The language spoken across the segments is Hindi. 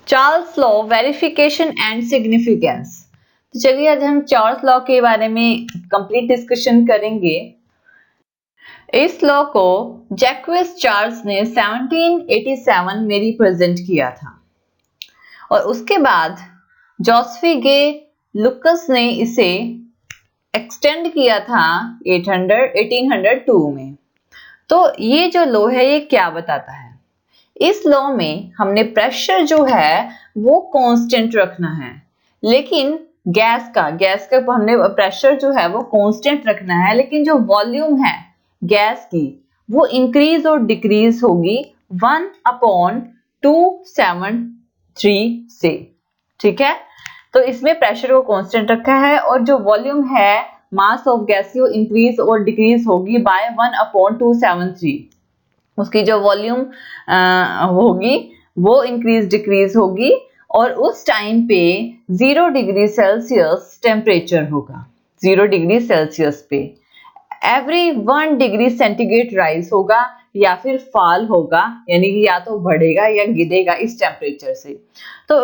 Charles law, verification and significance. तो चलिए आज हम चार्ल्स लॉ के बारे में कंप्लीट डिस्कशन करेंगे। इस लॉ को जैक्विस चार्ल्स ने 1787 में रिप्रेजेंट किया था और उसके बाद जोसेफ गे लुकस ने इसे एक्सटेंड किया था 1802 में। तो ये जो लॉ है ये क्या बताता है? इस लॉ में हमने प्रेशर जो है वो कांस्टेंट रखना है, लेकिन गैस का हमने प्रेशर जो है वो कांस्टेंट रखना है, लेकिन जो वॉल्यूम है गैस की वो इंक्रीज और डिक्रीज होगी 1/273 से। ठीक है, तो इसमें प्रेशर को कांस्टेंट रखा है और जो वॉल्यूम है मास ऑफ गैस की वो इंक्रीज और डिक्रीज होगी बाय 1/273। उसकी जो वॉल्यूम होगी वो इंक्रीज डिक्रीज होगी और उस टाइम पे 0 डिग्री सेल्सियस टेम्परेचर होगा। 0 डिग्री सेल्सियस पे एवरी 1 डिग्री सेंटीग्रेड राइज होगा या फिर फॉल होगा, यानी कि या तो बढ़ेगा या गिरेगा इस टेम्परेचर से। तो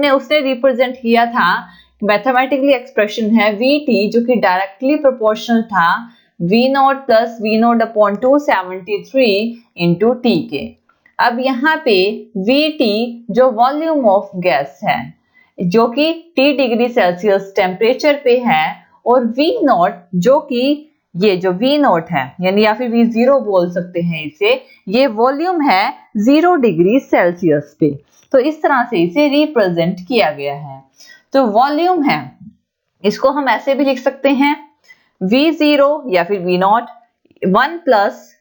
उसने रिप्रेजेंट किया था, मैथमेटिकली एक्सप्रेशन है VT जो कि डायरेक्टली प्रोपोर्शनल था V0 plus V0 upon 273 into T के। अब यहाँ पे VT जो वॉल्यूम ऑफ गैस है जो कि T डिग्री सेल्सियस टेम्परेचर पे है और V0 जो कि ये जो V0 है यानी या फिर V0 बोल सकते हैं इसे, ये वॉल्यूम है 0 डिग्री सेल्सियस पे। तो इस तरह से इसे रिप्रेजेंट किया गया है। तो वॉल्यूम है, इसको हम ऐसे भी लिख सकते हैं V0 या फिर V0 1 plus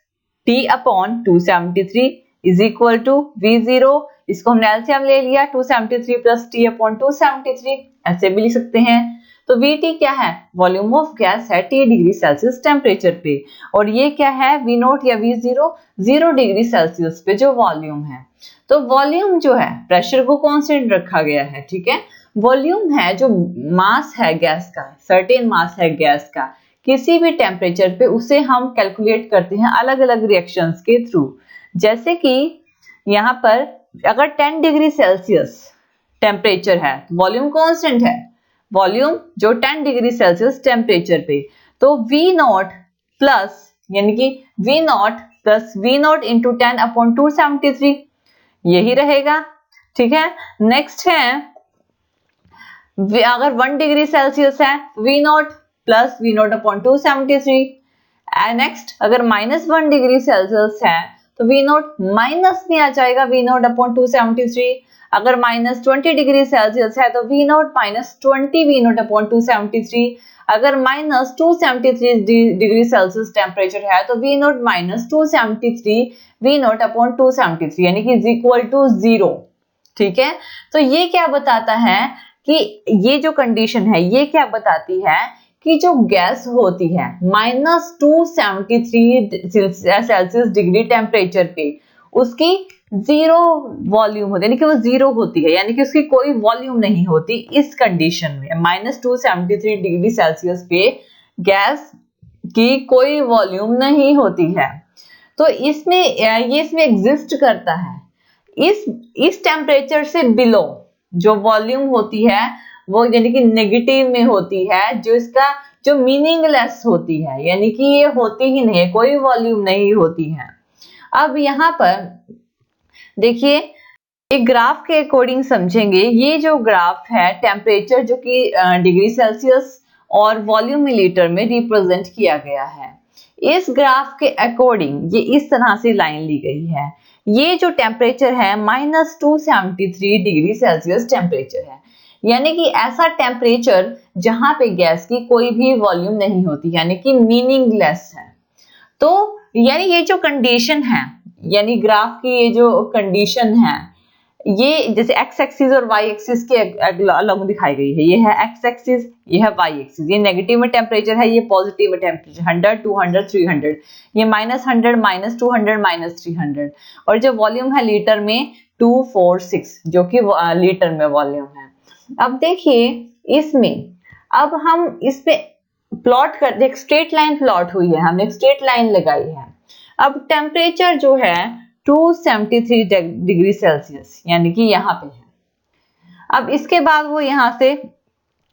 T upon 273 is equal to V0, इसको हमने एलसीएम ले लिया 273 प्लस T अपॉन 273, ऐसे भी लिख सकते हैं। तो VT क्या है? वॉल्यूम ऑफ गैस है T डिग्री सेल्सियस टेम्परेचर पे, और ये क्या है V0 या V0 0 डिग्री सेल्सियस पे जो वॉल्यूम है। तो वॉल्यूम जो है प्रेशर को कांस्टेंट रखा गया है। ठीक है, वॉल्यूम है जो मास है गैस का, सर्टेन मास है गैस का किसी भी टेम्परेचर पे, उसे हम कैलकुलेट करते हैं अलग अलग रिएक्शंस के थ्रू। जैसे कि यहाँ पर अगर 10 डिग्री सेल्सियस टेम्परेचर है, वॉल्यूम कांस्टेंट है, वॉल्यूम जो 10 डिग्री सेल्सियस टेम्परेचर पे, तो V0 प्लस यानी कि V0 plus V0 into 10 upon 273 यही रहेगा। ठीक है, नेक्स्ट है अगर 1 डिग्री सेल्सियस है V0 plus V0 upon 273। Next अगर -1 डिग्री सेल्सियस है तो V0 माइनस में आ जाएगा V0 अपॉन 273। अगर -20 डिग्री सेल्सियस है तो V0 माइनस 20 V0 अपॉन 273। अगर -273 डिग्री सेल्सियस टेम्परेचर है तो V0 माइनस 273 V0 अपॉन 273 यानी कि इज इक्वल टू 0। ठीक है, तो ये क्या बताता है कि ये जो कंडीशन है ये क्या बताती है कि जो गैस होती है -273 सेल्सियस डिग्री टेम्परेचर पे उसकी 0 वॉल्यूम होती है, यानी कि वो 0 होती है, यानी कि उसकी कोई वॉल्यूम नहीं होती। इस कंडीशन में -273 डिग्री सेल्सियस पे गैस की कोई वॉल्यूम नहीं होती है। तो इसमें ये इसमें एग्जिस्ट करता है। इस टेम्परेचर से बिलो जो वॉल्यूम होती है वो यानी कि नेगेटिव में होती है, जो इसका जो मीनिंगलेस होती है, यानी कि ये होती ही नहीं है, कोई वॉल्यूम नहीं होती है। अब यहाँ पर देखिए एक ग्राफ के अकॉर्डिंग समझेंगे। ये जो ग्राफ है टेम्परेचर जो कि डिग्री सेल्सियस और वॉल्यूम मिलीलीटर में रिप्रेजेंट किया गया है। इस ग्राफ के अकॉर्डिंग ये इस तरह से लाइन ली गई है। ये जो टेम्परेचर है -273 डिग्री सेल्सियस टेम्परेचर है, यानी कि ऐसा टेम्परेचर जहां पे गैस की कोई भी वॉल्यूम नहीं होती, यानी कि मीनिंगलेस है। तो यानी ये जो कंडीशन है, यानी ग्राफ की ये जो कंडीशन है, ये जैसे एक्स एक्सिस और वाई एक्सिस के अलग दिखाई गई है। ये है एक्स एक्सिस, ये है वाई एक्सिस। ये नेगेटिव में टेम्परेचर है, ये पॉजिटिव में टेम्परेचर 100 200 300, ये -100 -200 -300, और जो वॉल्यूम है लीटर में 246 जो कि लीटर में वॉल्यूम है। अब देखिए इसमें अब हम इस पे प्लॉट करते, एक स्ट्रेट लाइन प्लॉट हुई है, हमने एक स्ट्रेट लाइन लगाई है। अब टेम्परेचर जो है 273 डिग्री सेल्सियस यानी कि यहाँ पे है, अब इसके बाद वो यहाँ से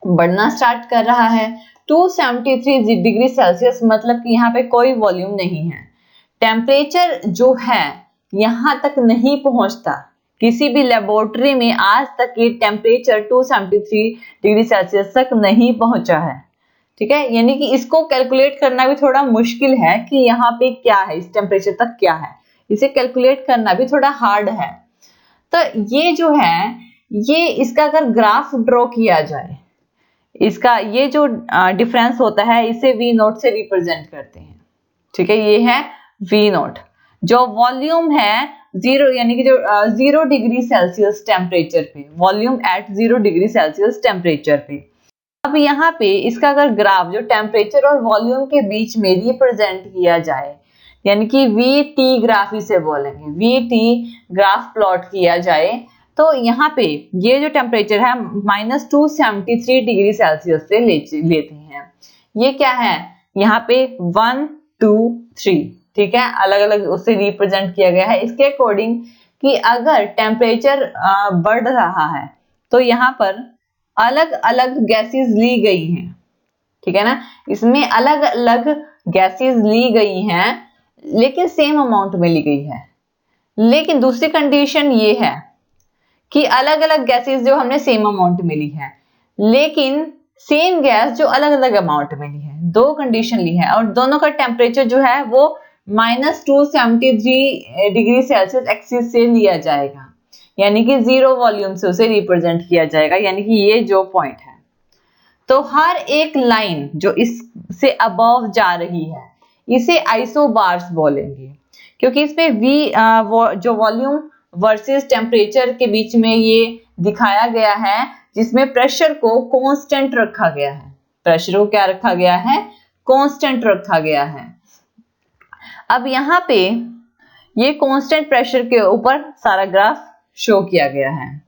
बढ़ना स्टार्ट कर रहा है 273 डिग्री सेल्सियस, मतलब कि यहाँ पे कोई वॉल्यूम नहीं है। टेम्परेचर जो है यहाँ तक नहीं पहुंचता, किसी भी लेबोरेटरी में आज तक ये टेम्परेचर 273 डिग्री सेल्सियस तक नहीं पहुंचा है। ठीक है, यानी कि इसको कैलकुलेट करना भी थोड़ा मुश्किल है कि यहाँ पे क्या है, इस टेम्परेचर तक क्या है, इसे कैलकुलेट करना भी थोड़ा हार्ड है। तो ये जो है, ये इसका अगर ग्राफ ड्रॉ किया जाए, इसका ये जो डिफरेंस होता है इसे वी नोट से रिप्रेजेंट करते हैं। ठीक है, ये है वी नोट, जो वॉल्यूम है जीरो, यानी कि जो 0 डिग्री सेल्सियस टेम्परेचर पे, volume at 0 degree Celsius temperature पे। अब यहाँ पे इसका अगर ग्राफ जो टेम्परेचर और वॉल्यूम के बीच में रिप्रेजेंट किया जाए, यानी कि वी टी ग्राफ इसे बोलेंगे, वी टी ग्राफ प्लॉट किया जाए, तो यहाँ पे ये जो टेम्परेचर है -273 डिग्री सेल्सियस से लेते हैं। ये क्या है, यहाँ पे 1 2 3, ठीक है, अलग अलग उससे रिप्रेजेंट किया गया है इसके अकॉर्डिंग कि अगर टेम्परेचर बढ़ रहा है तो यहाँ पर अलग अलग गैसेस ली गई हैं। ठीक है ना, इसमें अलग अलग गैसेस ली गई हैं, लेकिन सेम अमाउंट में ली गई है। लेकिन दूसरी कंडीशन ये है कि अलग अलग गैसेस जो हमने सेम अमाउंट में ली है, लेकिन सेम गैस जो अलग अलग अमाउंट में ली है। दो कंडीशन ली है और दोनों का टेम्परेचर जो है वो -273 डिग्री सेल्सियस एक्सिस से लिया जाएगा, यानी कि 0 वॉल्यूम से उसे रिप्रेजेंट किया जाएगा, यानी कि ये जो पॉइंट है। तो हर एक लाइन जो इससे अबव जा रही है इसे आइसोबार्स बोलेंगे, क्योंकि इसमें जो वॉल्यूम वर्सेस टेम्परेचर के बीच में ये दिखाया गया है, जिसमें प्रेशर को कांस्टेंट रखा गया है। प्रेशर को क्या रखा गया है, कांस्टेंट रखा गया है। अब यहाँ पे ये कांस्टेंट प्रेशर के ऊपर सारा ग्राफ शो किया गया है।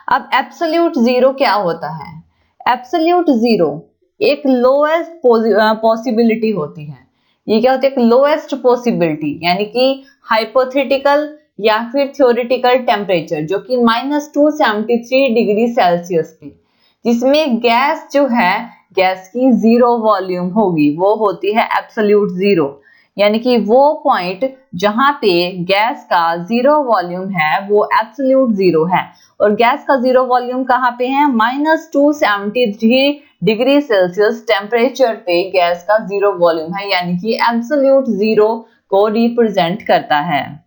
अब एब्सोल्यूट जीरो क्या होता है, एब्सोल्यूट जीरो एक लोएस्ट पॉसिबिलिटी होती है। ये क्या होती है, एक लोएस्ट पॉसिबिलिटी, यानी कि हाइपोथेटिकल या फिर थ्योरेटिकल टेम्परेचर जो कि -273 डिग्री सेल्सियस पे, जिसमें गैस जो है, गैस की 0 वॉल्यूम होगी, वो होती है एब्सोल्यूट जीरो। यानी कि वो पॉइंट जहां पे गैस का 0 वॉल्यूम है वो एब्सोल्यूट जीरो है। और गैस का 0 वॉल्यूम कहाँ पे है, -273 डिग्री सेल्सियस टेम्परेचर पे गैस का 0 वॉल्यूम है, यानी कि एब्सोल्यूट जीरो को रिप्रेजेंट करता है।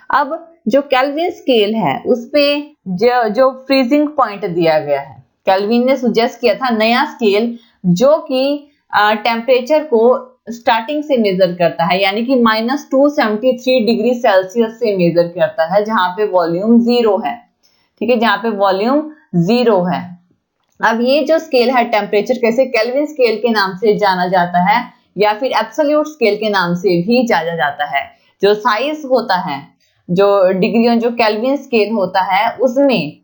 अब जो केल्विन स्केल है उसपे जो फ्रीजिंग पॉइंट दिया गया है, केल्विन ने सुजेस्ट किया था नया स्केल जो कि टेम्परेचर को स्टार्टिंग से मेजर करता है, यानी कि -273 डिग्री सेल्सियस से मेजर करता है, जहां पे वॉल्यूम 0 है। ठीक है, जहां पे वॉल्यूम 0 है। अब ये जो स्केल है टेम्परेचर कैसे केल्विन स्केल के नाम से जाना जाता है, या फिर एब्सोल्यूट स्केल के नाम से भी जाना जाता है। जो साइज होता है, जो डिग्री, जो केल्विन स्केल होता है, उसमें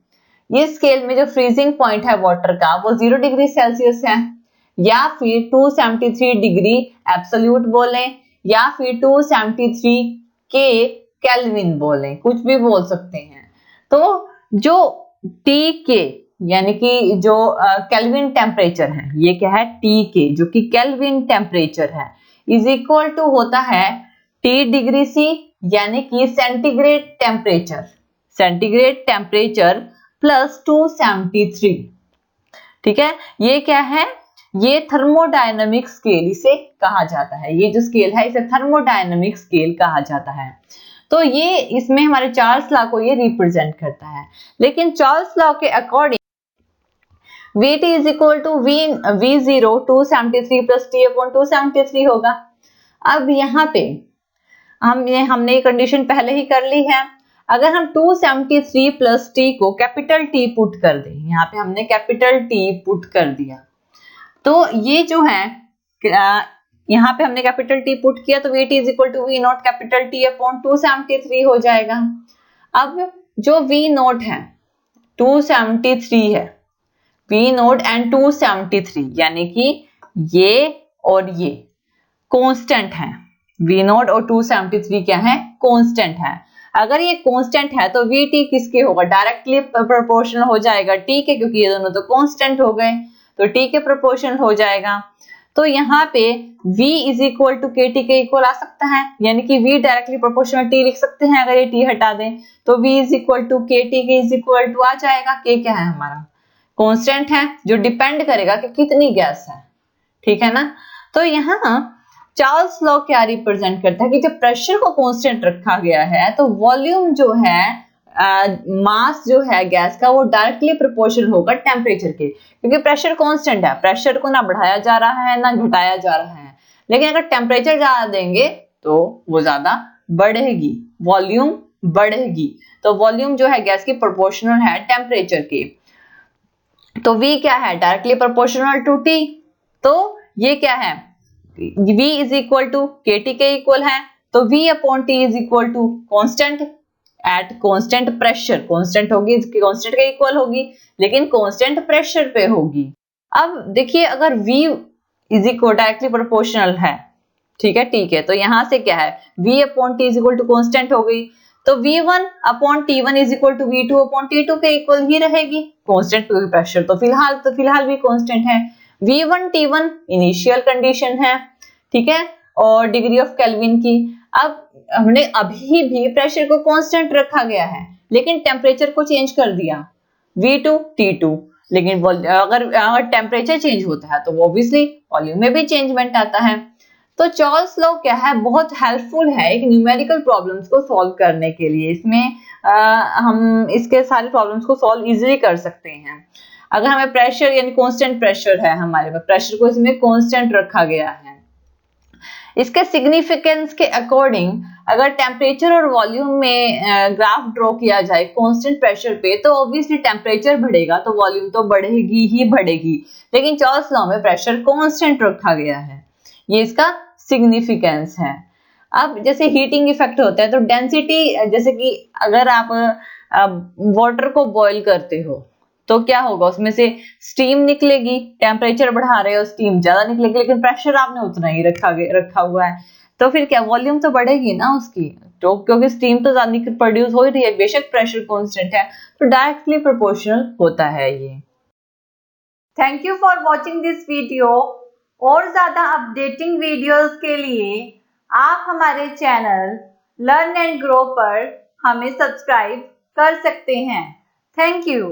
ये स्केल में जो फ्रीजिंग पॉइंट है वाटर का वो 0 डिग्री सेल्सियस है, या फिर 273 डिग्री एब्सोल्यूट बोलें, या फिर 273 के केल्विन बोलें, कुछ भी बोल सकते हैं। तो जो टी के यानी कि जो केल्विन टेम्परेचर है, ये क्या है, टी के जो कि केल्विन टेम्परेचर है, इज इक्वल टू होता है टी डिग्री सी, यानी कि centigrade temperature, centigrade temperature plus 273। ठीक है, ये क्या है, ये थर्मोडायनामिक स्केल इसे कहा जाता है। ये जो स्केल है इसे थर्मोडायनामिक स्केल कहा जाता है। तो ये इसमें हमारे चार्ल्स लॉ को ये रिप्रेजेंट करता है। लेकिन चार्ल्स लॉ के according Vt is equal to V0 273 plus T upon 273 होगा। अब यहाँ पे हमने ये कंडीशन पहले ही कर ली है। अगर हम 273 प्लस T को कैपिटल T पुट कर दें, यहाँ पे हमने कैपिटल T पुट कर दिया, तो ये जो है यहाँ पे हमने कैपिटल T पुट किया, तो Vt is equal to V0 कैपिटल T अपॉन 273 हो जाएगा। अब जो V0 है 273 है, V0 एंड 273, यानी कि ये और ये कांस्टेंट है। V0 और 273 क्या है, कांस्टेंट है। अगर ये कांस्टेंट है तो VT किसके होगा, डायरेक्टली प्रोपोर्शनल हो जाएगा T के, क्योंकि ये दोनों तो कांस्टेंट हो गए, तो T के प्रोपोर्शनल हो जाएगा। तो यहाँ पे V is equal to KT के इक्वल आ सकता है, यानी कि V डायरेक्टली प्रोपोर्शनल T लिख सकते हैं, अगर ये T हटा दें तो V is equal to KT के इज इक्वल टू आ जाएगा। K क्या है हमारा, कांस्टेंट है जो डिपेंड करेगा कि कितनी गैस है, ठीक है ना। तो यहाँ चार्ल्स लॉ क्या रिप्रेजेंट करता है कि जब प्रेशर को कांस्टेंट रखा गया है तो वॉल्यूम जो है, मास जो है गैस का, वो डायरेक्टली प्रोपोर्शनल होगा टेम्परेचर के, क्योंकि प्रेशर कांस्टेंट है, प्रेशर को ना बढ़ाया जा रहा है ना घटाया जा रहा है। लेकिन अगर टेम्परेचर ज्यादा देंगे तो वो ज्यादा बढ़ेगी, वॉल्यूम बढ़ेगी। तो वॉल्यूम जो है गैस की प्रोपोर्शनल है टेम्परेचर के। तो V क्या है, डायरेक्टली प्रोपोर्शनल टू T। तो ये क्या है, V is equal to KT के इक्वल है, तो V upon T is equal to constant at constant pressure, constant होगी, कांस्टेंट के इक्वल होगी, लेकिन कांस्टेंट प्रेशर पे होगी। अब देखिए अगर V is equal directly proportional है, ठीक है, ठीक है, तो यहां से क्या है, V upon T is equal to constant हो गई, तो V1 upon T1 is equal to V2 upon T2 के इक्वल ही रहेगी। कांस्टेंट प्रेशर तो फिलहाल भी कांस्टेंट है। V1 T1 इनिशियल कंडीशन है, ठीक है, और डिग्री ऑफ केल्विन की। अब हमने अभी भी प्रेशर को कांस्टेंट रखा गया है, लेकिन टेम्परेचर को चेंज कर दिया V2 T2, लेकिन अगर टेम्परेचर चेंज होता है तो ऑब्वियसली वॉल्यूम में भी चेंजमेंट आता है। तो चार्ल्स लॉ क्या है, बहुत हेल्पफुल है एक न्यूमेरिकल प्रॉब्लम्स को सॉल्व करने के लिए। इसमें हम इसके सारे प्रॉब्लम्स को सॉल्व इजीली कर सकते हैं। अगर हमें प्रेशर यानी कांस्टेंट प्रेशर है, हमारे पास प्रेशर को इसमें कांस्टेंट रखा गया है, इसके सिग्निफिकेंस के अकॉर्डिंग अगर टेम्परेचर और वॉल्यूम में ग्राफ ड्रॉ किया जाए कांस्टेंट प्रेशर पे, तो ऑब्वियसली टेम्परेचर बढ़ेगा तो वॉल्यूम तो बढ़ेगी ही बढ़ेगी, लेकिन चार्ल्स लॉ में प्रेशर कांस्टेंट रखा गया है, ये इसका सिग्निफिकेंस है। अब जैसे हीटिंग इफेक्ट होता है तो डेंसिटी, जैसे कि अगर आप वाटर को बॉईल करते हो तो क्या होगा, उसमें से स्टीम निकलेगी, टेम्परेचर बढ़ा रहे हो स्टीम ज्यादा निकलेगी, लेकिन प्रेशर आपने उतना ही रखा हुआ है, तो फिर क्या वॉल्यूम तो बढ़ेगी ना उसकी, तो क्योंकि स्टीम तो ज्यादा प्रोड्यूस हो रही है, बेशक प्रेशर कांस्टेंट है, तो डायरेक्टली प्रोपोर्शनल होता है ये। Thank you for watching this video. और ज्यादा अपडेटिंग वीडियोस के लिए आप हमारे चैनल लर्न एंड ग्रो पर हमें सब्सक्राइब कर सकते हैं। Thank you.